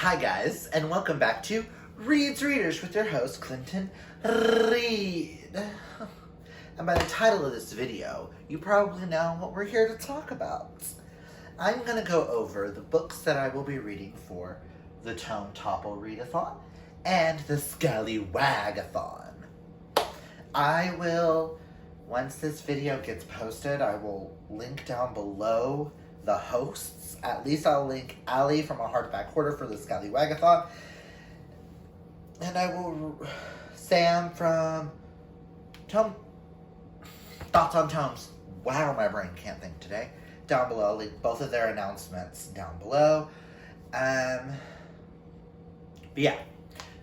Hi guys, and welcome back to Reed's Readers with your host, Clinton Reed. And by the title of this video, you probably know what we're here to talk about. I'm going to go over the books that I will be reading for the Tome Topple Readathon and the Scallywagathon. I will, once this video gets posted, I will link down below the hosts. At least I'll link Allie from A Hardback Hoarder for the Scallywagathon. And I will Sam from Thoughts on Tomes. Wow, my brain can't think today. Down below. I'll link both of their announcements down below. But yeah.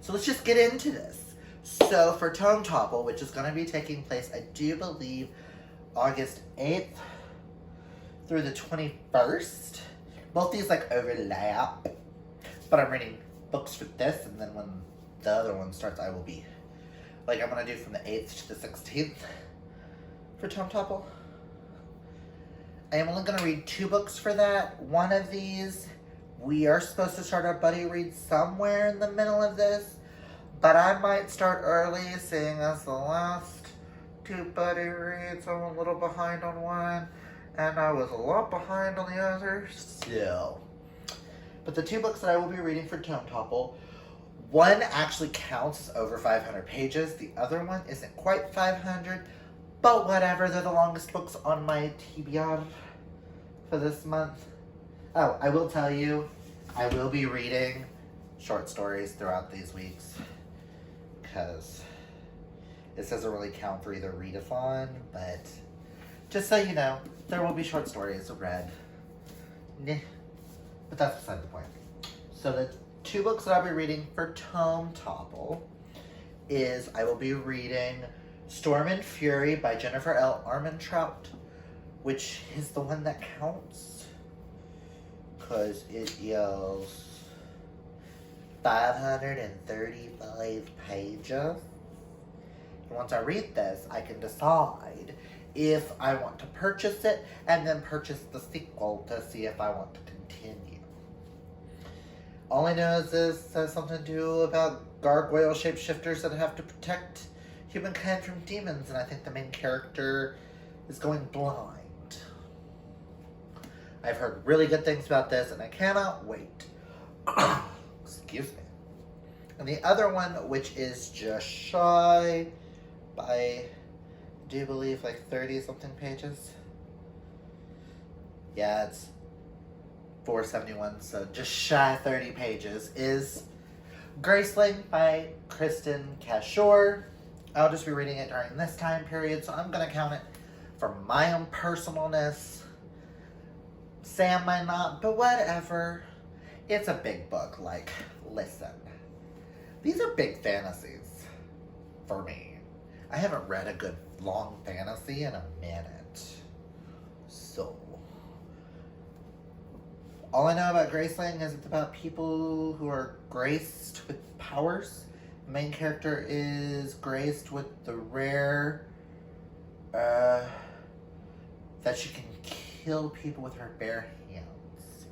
So let's just get into this. So for Tome Topple, which is going to be taking place, I do believe, August 8th through the 21st. Both these overlap, but I'm reading books for this, and then when the other one starts, I will be I'm gonna do from the 8th to the 16th for Tome Topple. I am only gonna read 2 books for that. One of these, we are supposed to start our buddy read somewhere in the middle of this, but I might start early, seeing as the last 2 buddy reads, I'm a little behind on one. And I was a lot behind on the other still. But the 2 books that I will be reading for Tome Topple, one actually counts as over 500 pages. The other one isn't quite 500, but whatever. They're the longest books on my TBR for this month. Oh, I will tell you, I will be reading short stories throughout these weeks, because it doesn't really count for either readathon, but just so you know, there will be short stories read. But that's beside the point. So the 2 books that I'll be reading for Tome Topple is, I will be reading Storm and Fury by Jennifer L. Armentrout, which is the one that counts, because it is 535 pages. And once I read this, I can decide if I want to purchase it, and then purchase the sequel to see if I want to continue. All I know is this has something to do about gargoyle shapeshifters that have to protect humankind from demons, and I think the main character is going blind. I've heard really good things about this, and I cannot wait. Excuse me. And the other one, which is just shy by, do you believe 30 something pages? Yeah, it's 471, so just shy of 30 pages, is Graceling by Kristen Cashore. I'll just be reading it during this time period, so I'm going to count it for my own personalness. Sam might not, but whatever. It's a big book. Listen. These are big fantasies for me. I haven't read a good long fantasy in a minute. So, all I know about Graceling is it's about people who are graced with powers. The main character is graced with the rare that she can kill people with her bare hands.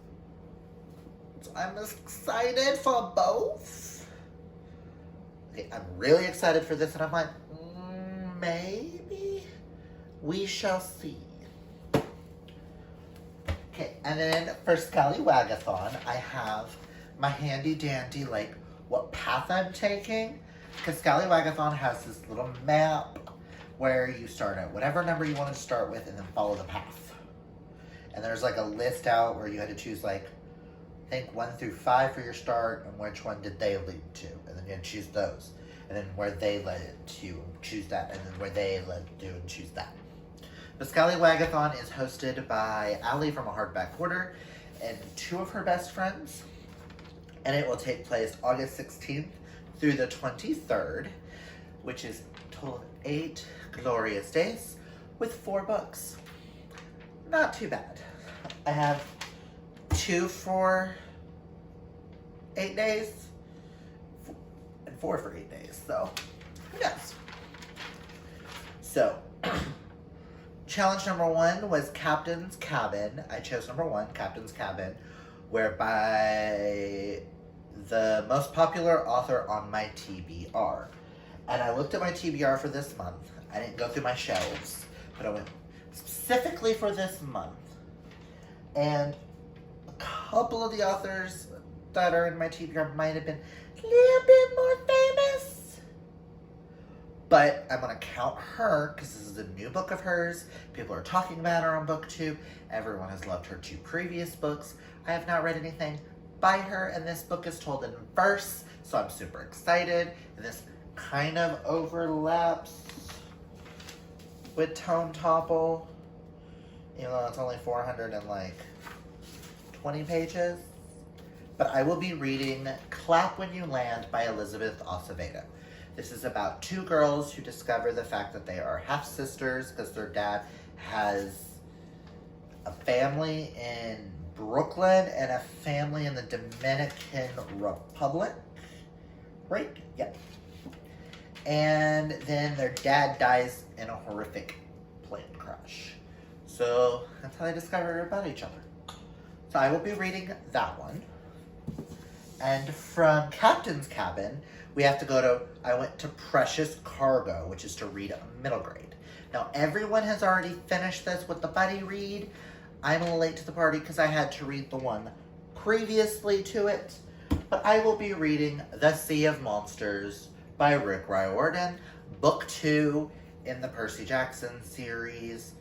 So I'm excited for both. Okay, I'm really excited for this, and I'm maybe we shall see. Okay, and then for Scallywagathon, I have my handy dandy, what path I'm taking. Because Scallywagathon has this little map where you start at whatever number you want to start with and then follow the path. And there's a list out where you had to choose I think 1 through 5 for your start, and which one did they lead to. And then you had to choose those. And then where they led to, choose that. And then where they led to, and choose that. The Scallywagathon is hosted by Allie from A Hardback Hoarder and 2 of her best friends. And it will take place August 16th through the 23rd, which is a total of 8 glorious days with 4 books. Not too bad. I have 2 for 8 days and 4 for 8 days, so who knows? So, challenge number 1 was Captain's Cabin. I chose number 1, Captain's Cabin, whereby the most popular author on my TBR. And I looked at my TBR for this month. I didn't go through my shelves, but I went specifically for this month. And a couple of the authors that are in my TBR might have been a little bit more famous. But I'm going to count her because this is a new book of hers. People are talking about her on BookTube. Everyone has loved her 2 previous books. I have not read anything by her, and this book is told in verse, so I'm super excited. And this kind of overlaps with Tome Topple, even though it's only 420 pages. But I will be reading Clap When You Land by Elizabeth Acevedo. This is about 2 girls who discover the fact that they are half-sisters because their dad has a family in Brooklyn and a family in the Dominican Republic. Right? Yep. And then their dad dies in a horrific plane crash. So that's how they discover about each other. So I will be reading that one. And from Captain's Cabin, we have to go to, I went to Precious Cargo, which is to read a middle grade. Now everyone has already finished this with the buddy read. I'm a little late to the party because I had to read the one previously to it. But I will be reading The Sea of Monsters by Rick Riordan, book 2 in the Percy Jackson series.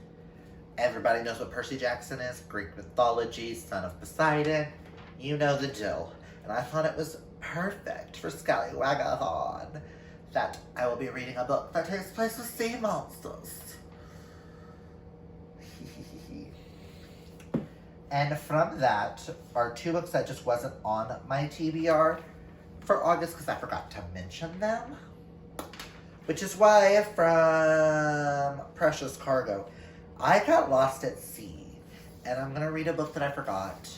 Everybody knows what Percy Jackson is. Greek mythology, son of Poseidon. You know the deal. And I thought it was perfect for Scallywagathon that I will be reading a book that takes place with sea monsters. And from that are 2 books that just wasn't on my TBR for August because I forgot to mention them. Which is why from Precious Cargo, I got lost at sea. And I'm going to read a book that I forgot.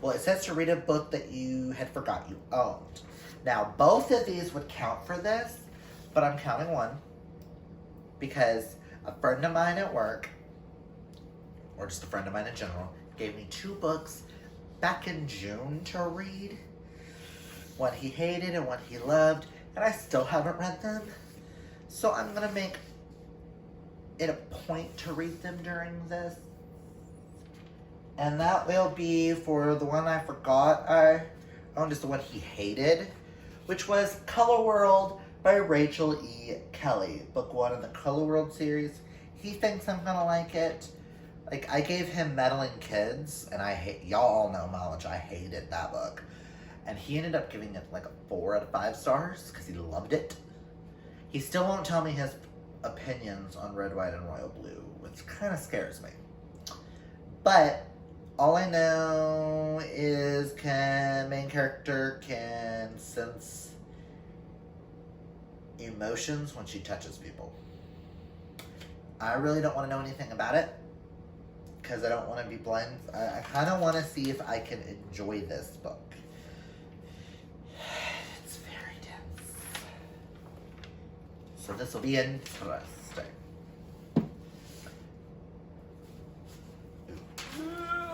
Well, it says to read a book that you had forgot you owned. Now, both of these would count for this, but I'm counting one. Because a friend of mine at work, or just a friend of mine in general, gave me 2 books back in June to read. One he hated and one he loved, and I still haven't read them. So I'm going to make it a point to read them during this. And that will be for the one I forgot I owned, is the one he hated, which was Color World by Rachel E. Kelly, book 1 in the Color World series. He thinks I'm going to like it. Like, I gave him Meddling Kids, and y'all all know Mileage, I hated that book. And he ended up giving it like a 4 out of 5 stars, because he loved it. He still won't tell me his opinions on Red, White, and Royal Blue, which kind of scares me. But all I know is main character can sense emotions when she touches people. I really don't want to know anything about it, because I don't want to be blind. I kind of want to see if I can enjoy this book. It's very dense. So this will be interesting.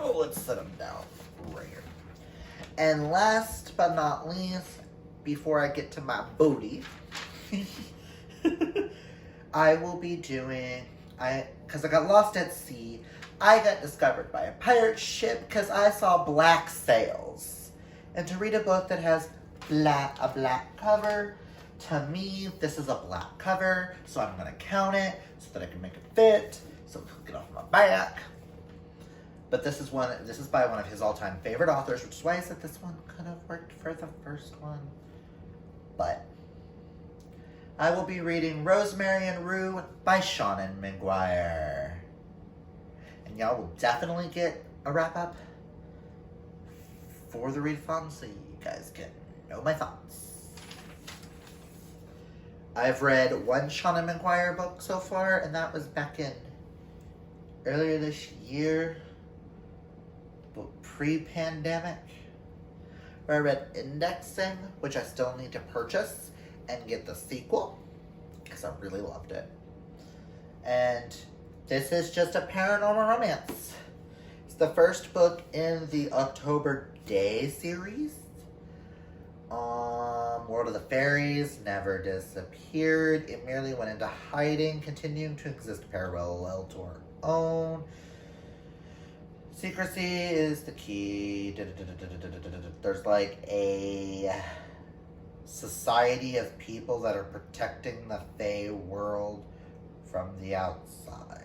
Ooh, let's set them down right here. And last but not least, before I get to my booty, I will be doing, because I got lost at sea, I got discovered by a pirate ship because I saw black sails. And to read a book that has a black cover, to me, this is a black cover, so I'm going to count it so that I can make it fit, so it'll get off my back. But this is by one of his all-time favorite authors, which is why I said this one could have worked for the first one. But I will be reading Rosemary and Rue by Seanan McGuire. And y'all will definitely get a wrap-up for the readathon so you guys can know my thoughts. I've read one Seanan McGuire book so far, and that was back in earlier this year, but pre-pandemic, where I read Indexing, which I still need to purchase and get the sequel, because I really loved it. And this is just a paranormal romance. It's the first book in the October Day series. World of the Fairies never disappeared. It merely went into hiding, continuing to exist parallel to our own. Secrecy is the key. There's like a society of people that are protecting the Fae world from the outside.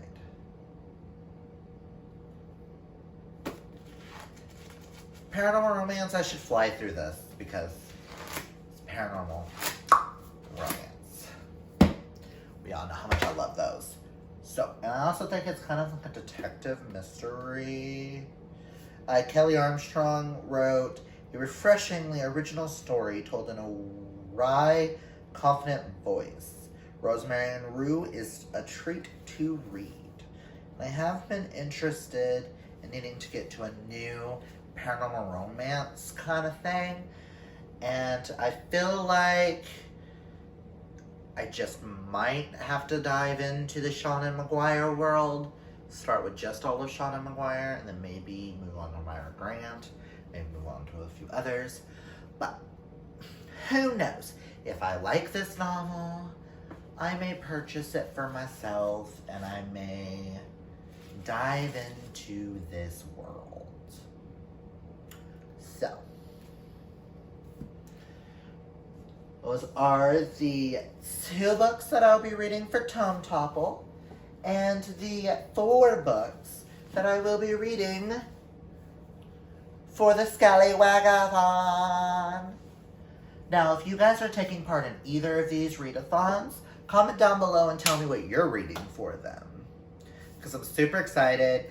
Paranormal romance, I should fly through this because it's paranormal romance. We all know how much I love those. So, and I also think it's kind of like a detective mystery. Kelly Armstrong wrote a refreshingly original story told in a wry, confident voice. Rosemary and Rue is a treat to read. And I have been interested in needing to get to a new paranormal romance kind of thing. And I feel like I just might have to dive into the Seanan McGuire world. Start with just all of Seanan McGuire, and then maybe move on to Myra Grant, maybe move on to a few others. But who knows? If I like this novel, I may purchase it for myself, and I may dive into this world. So, those are the 2 books that I'll be reading for Tome Topple, and the 4 books that I will be reading for the Scallywagathon. Now, if you guys are taking part in either of these readathons, comment down below and tell me what you're reading for them. Because I'm super excited.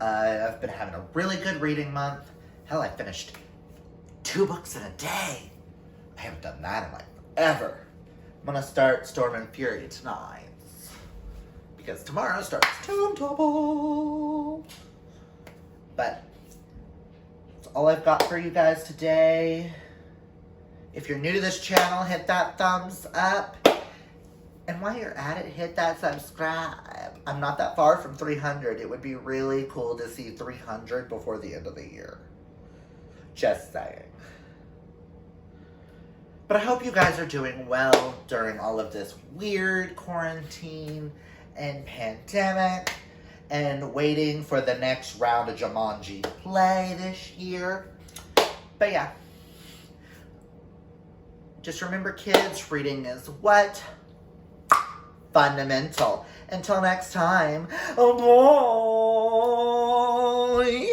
I've been having a really good reading month. Hell, I finished 2 books in a day. I haven't done that in like forever. I'm gonna start Storm and Fury tonight. Because tomorrow starts Tome Topple. But that's all I've got for you guys today. If you're new to this channel, hit that thumbs up. And while you're at it, hit that subscribe. I'm not that far from 300. It would be really cool to see 300 before the end of the year. Just saying. But I hope you guys are doing well during all of this weird quarantine and pandemic and waiting for the next round of Jumanji play this year. But yeah. Just remember, kids, reading is what? Fundamental. Until next time, oh boy.